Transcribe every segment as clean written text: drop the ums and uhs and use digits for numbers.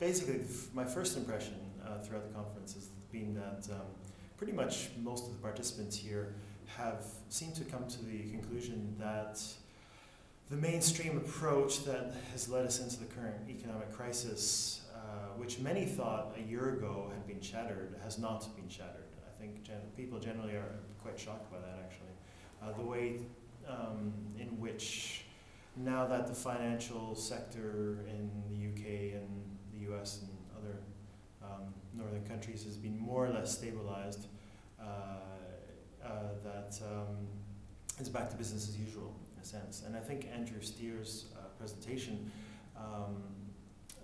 basically, my first impression throughout the conference has been that pretty much most of the participants here have seemed to come to the conclusion that the mainstream approach that has led us into the current economic crisis, which many thought a year ago had been shattered, has not been shattered. I think people generally are quite shocked by that, actually. The way in which, now that the financial sector in the UK and the US and other northern countries has been more or less stabilized, that it's back to business as usual, in a sense. And I think Andrew Steer's presentation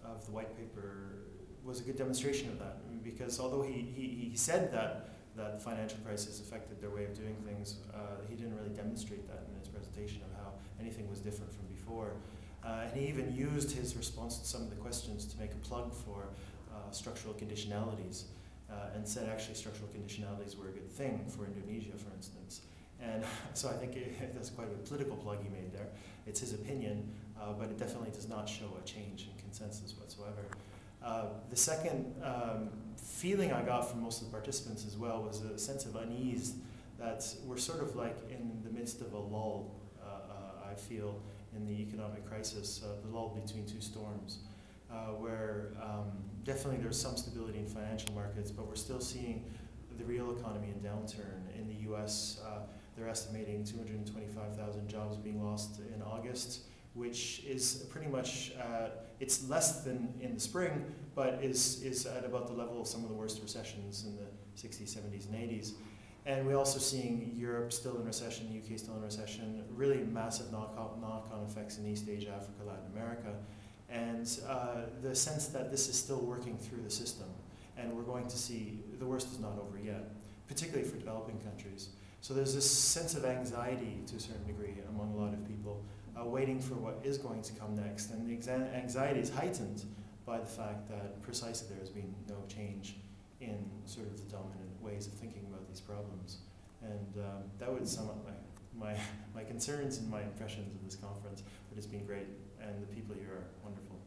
of the white paper was a good demonstration of that, because although he said that the financial crisis affected their way of doing things, he didn't really demonstrate that in his presentation of how anything was different from before. And he even used his response to some of the questions to make a plug for structural conditionalities, and said actually structural conditionalities were a good thing for Indonesia, for instance. And so I think that's quite a political plug he made there. It's his opinion, but it definitely does not show a change in consensus whatsoever. The second feeling I got from most of the participants as well was a sense of unease that we're sort of like in the midst of a lull, I feel, in the economic crisis, the lull between two storms, where definitely there's some stability in financial markets, but we're still seeing the real economy in downturn. In the US, they're estimating 225,000 jobs being lost in August, which is pretty much, it's less than in the spring, but is at about the level of some of the worst recessions in the 60s, 70s, and 80s. And we're also seeing Europe still in recession, UK still in recession, really massive knock-on effects in East Asia, Africa, Latin America. And the sense that this is still working through the system. And we're going to see, the worst is not over yet, particularly for developing countries. So there's this sense of anxiety to a certain degree among a lot of people, waiting for what is going to come next. And the anxiety is heightened by the fact that precisely there has been no change in sort of the dominant ways of thinking about these problems. And that would sum up my concerns and my impressions of this conference, but it's been great, and the people here are wonderful.